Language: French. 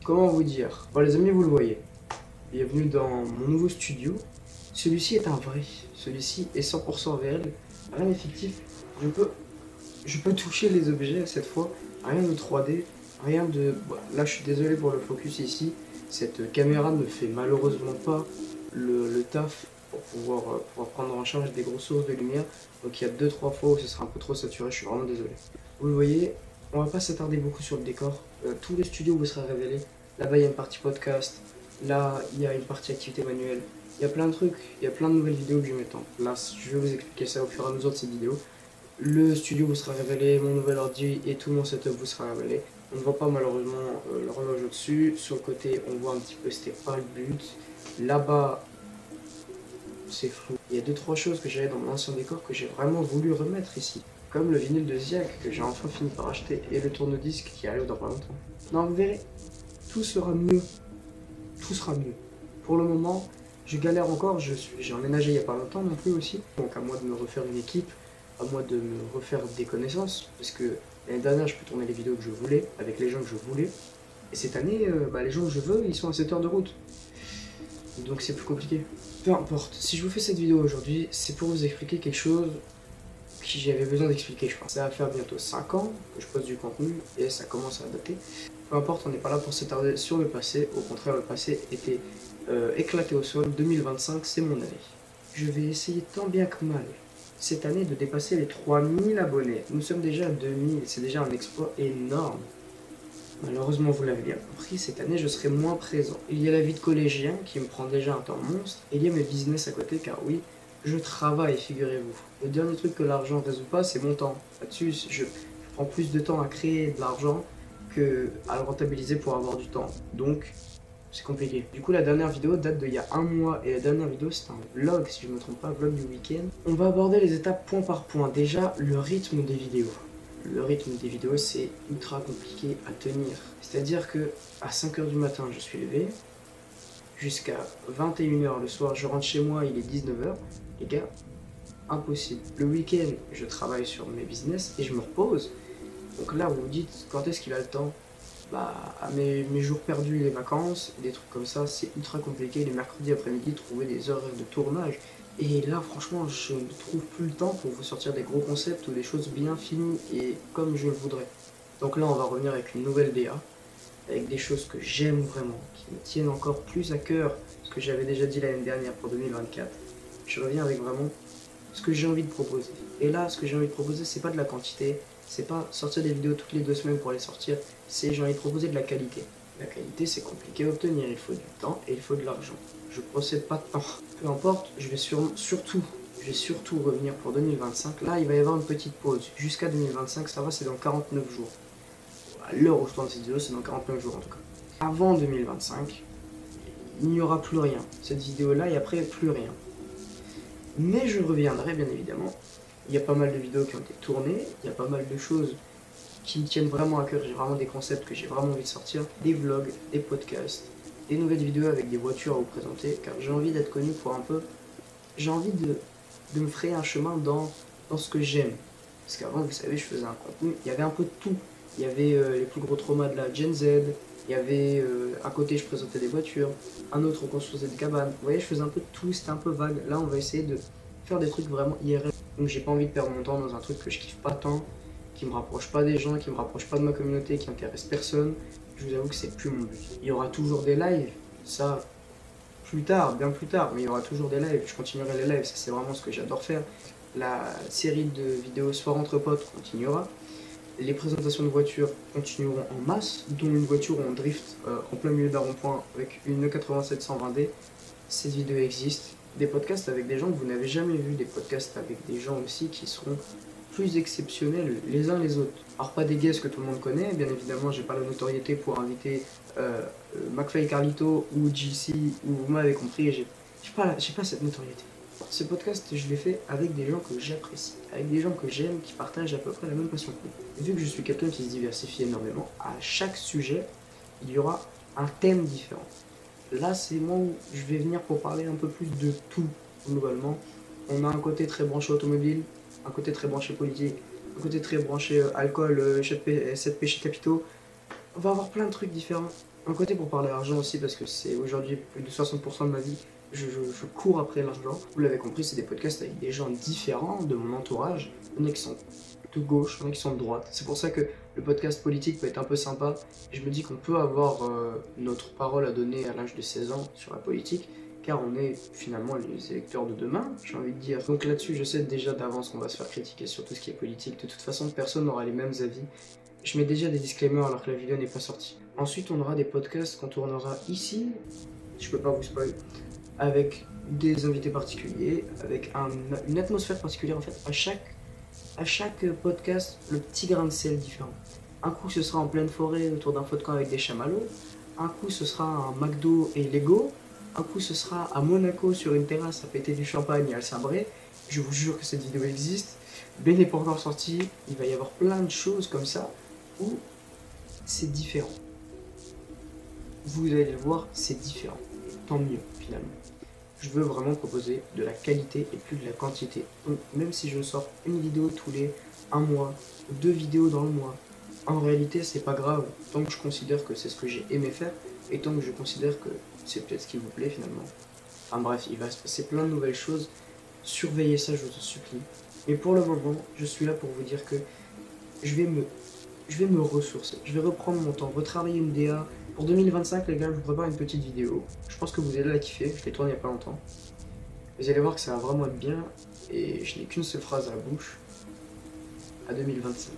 comment vous dire? Bon les amis, vous le voyez. Bienvenue dans mon nouveau studio. Celui-ci est un vrai. Celui-ci est 100% réel. Rien n'est fictif. Je peux toucher les objets cette fois. Rien de 3D. Rien de... Bon, là je suis désolé pour le focus ici. Cette caméra ne fait malheureusement pas le taf pour pouvoir prendre en charge des grosses sources de lumière. Donc il y a 2-3 fois où ce sera un peu trop saturé. Je suis vraiment désolé. Vous le voyez, on va pas s'attarder beaucoup sur le décor. Tous les studios vous sera révélé. Là-bas, il y a une partie podcast. Là, il y a une partie activité manuelle. Il y a plein de trucs. Il y a plein de nouvelles vidéos que je vais mettre en place. Je vais vous expliquer ça au fur et à mesure de cette vidéo. Le studio vous sera révélé, mon nouvel ordi et tout mon setup vous sera révélé. On ne voit pas malheureusement l'horloge au-dessus. Sur le côté, on voit un petit peu, c'était pas le but. Là-bas, c'est flou. Il y a 2-3 choses que j'avais dans mon ancien décor que j'ai vraiment voulu remettre ici. Comme le vinyle de Ziak que j'ai enfin fini par acheter et le tourne-disque qui arrive dans pas longtemps. Non, vous verrez, tout sera mieux. Tout sera mieux. Pour le moment, je galère encore, j'ai emménagé il n'y a pas longtemps non plus aussi. Donc à moi de me refaire une équipe, à moi de me refaire des connaissances. Parce que l'année dernière, je peux tourner les vidéos que je voulais, avec les gens que je voulais. Et cette année, les gens que je veux, ils sont à 7 heures de route. Donc c'est plus compliqué. Peu importe, si je vous fais cette vidéo aujourd'hui, c'est pour vous expliquer quelque chose que j'avais besoin d'expliquer, je pense. Ça va faire bientôt 5 ans que je pose du contenu et ça commence à dater. Peu importe, on n'est pas là pour s'attarder sur le passé. Au contraire, le passé était éclaté au sol. 2025, c'est mon année. Je vais essayer tant bien que mal cette année de dépasser les 3000 abonnés. Nous sommes déjà à 2000, c'est déjà un exploit énorme. Malheureusement, vous l'avez bien compris, cette année je serai moins présent. Il y a la vie de collégien qui me prend déjà un temps monstre, et il y a mes business à côté car oui, je travaille, figurez-vous. Le dernier truc que l'argent ne résout pas, c'est mon temps. Là-dessus, je prends plus de temps à créer de l'argent que à le rentabiliser pour avoir du temps. Donc, c'est compliqué. Du coup, la dernière vidéo date d'il y a un mois, et la dernière vidéo, c'est un vlog, si je ne me trompe pas, vlog du week-end. On va aborder les étapes point par point. Déjà, le rythme des vidéos. Le rythme des vidéos, c'est ultra compliqué à tenir. C'est-à-dire que à 5 h du matin, je suis levé, jusqu'à 21 h le soir, je rentre chez moi, il est 19 h. Les gars, impossible. Le week-end, je travaille sur mes business et je me repose. Donc là, vous vous dites, quand est-ce qu'il a le temps? À mes jours perdus, les vacances, des trucs comme ça, c'est ultra compliqué. Les mercredis après-midi, trouver des horaires de tournage. Et là, franchement, je ne trouve plus le temps pour vous sortir des gros concepts ou des choses bien finies et comme je le voudrais. Donc là, on va revenir avec une nouvelle DA, avec des choses que j'aime vraiment, qui me tiennent encore plus à cœur, ce que j'avais déjà dit l'année dernière pour 2024. Je reviens avec vraiment ce que j'ai envie de proposer. Et là, ce que j'ai envie de proposer, c'est pas de la quantité, c'est pas sortir des vidéos toutes les 2 semaines pour les sortir, c'est j'ai envie de proposer de la qualité. La qualité, c'est compliqué à obtenir, il faut du temps et il faut de l'argent. Je possède pas de temps. Peu importe, je vais surtout revenir pour 2025. Là, il va y avoir une petite pause. Jusqu'à 2025, ça va, c'est dans 49 jours. À l'heure où je tourne cette vidéo, c'est dans 49 jours en tout cas. Avant 2025, il n'y aura plus rien. Cette vidéo-là, et après, plus rien. Mais je reviendrai, bien évidemment. Il y a pas mal de vidéos qui ont été tournées, il y a pas mal de choses qui me tiennent vraiment à cœur. J'ai vraiment des concepts que j'ai vraiment envie de sortir. Des vlogs, des podcasts, des nouvelles vidéos avec des voitures à vous présenter, car j'ai envie d'être connu pour un peu... J'ai envie de me frayer un chemin dans ce que j'aime. Parce qu'avant, vous savez, je faisais un contenu, il y avait un peu de tout. Il y avait les plus gros traumas de la Gen Z, il y avait à côté, je présentais des voitures, un autre, on construisait des cabanes. Vous voyez, je faisais un peu de tout, c'était un peu vague. Là, on va essayer de faire des trucs vraiment IRL. Donc, j'ai pas envie de perdre mon temps dans un truc que je kiffe pas tant, qui me rapproche pas des gens, qui me rapproche pas de ma communauté, qui intéresse personne. Je vous avoue que c'est plus mon but. Il y aura toujours des lives, ça, plus tard, bien plus tard, mais il y aura toujours des lives. Je continuerai les lives, ça c'est vraiment ce que j'adore faire. La série de vidéos Soir entre potes continuera. Les présentations de voitures continueront en masse, dont une voiture où on drift en plein milieu d'un rond-point avec une 87 120D. Cette vidéo existe. Des podcasts avec des gens que vous n'avez jamais vus, des podcasts avec des gens aussi qui seront plus exceptionnels les uns les autres. Alors pas des guests que tout le monde connaît, bien évidemment j'ai pas la notoriété pour inviter McFly et Carlito ou JC, ou vous m'avez compris, j'ai pas cette notoriété. Ce podcast, je l'ai fait avec des gens que j'apprécie, avec des gens que j'aime, qui partagent à peu près la même passion que moi. Et vu que je suis quelqu'un qui se diversifie énormément, à chaque sujet, il y aura un thème différent. Là, c'est moi où je vais venir pour parler un peu plus de tout, globalement. On a un côté très branché automobile, un côté très branché politique, un côté très branché alcool, 7 péchés capitaux. On va avoir plein de trucs différents. Un côté pour parler argent aussi, parce que c'est aujourd'hui plus de 60% de ma vie, je cours après l'argent. Vous l'avez compris, c'est des podcasts avec des gens différents de mon entourage. Il y en a qui sont de gauche, il y en a qui sont de droite. C'est pour ça que le podcast politique peut être un peu sympa. Je me dis qu'on peut avoir notre parole à donner à l'âge de 16 ans sur la politique, car on est finalement les électeurs de demain, j'ai envie de dire. Donc là-dessus, je sais déjà d'avance qu'on va se faire critiquer sur tout ce qui est politique. De toute façon, personne n'aura les mêmes avis. Je mets déjà des disclaimers alors que la vidéo n'est pas sortie. Ensuite, on aura des podcasts qu'on tournera ici, je peux pas vous spoiler, avec des invités particuliers, avec une atmosphère particulière en fait. À chaque podcast, le petit grain de sel différent. Un coup, ce sera en pleine forêt autour d'un feu de camp avec des chamallows. Un coup, ce sera un McDo et Lego. Un coup, ce sera à Monaco sur une terrasse à péter du champagne et à le sabrer. Je vous jure que cette vidéo existe. Ben n'est pas encore sorti. Il va y avoir plein de choses comme ça où c'est différent. Vous allez le voir, c'est différent. Et tant mieux, finalement. Je veux vraiment proposer de la qualité et plus de la quantité. Donc, même si je sors une vidéo tous les un mois, ou 2 vidéos dans le mois, en réalité, c'est pas grave. Tant que je considère que c'est ce que j'ai aimé faire, et tant que je considère que c'est peut-être ce qui vous plaît, finalement. Enfin bref, il va se passer plein de nouvelles choses. Surveillez ça, je vous en supplie. Mais pour le moment, je suis là pour vous dire que je vais me ressourcer. Je vais reprendre mon temps, retravailler une DA. Pour 2025, les gars, je vous prépare une petite vidéo. Je pense que vous allez la kiffer, je l'ai tournée il n'y a pas longtemps. Vous allez voir que ça va vraiment être bien, et je n'ai qu'une seule phrase à la bouche. À 2025.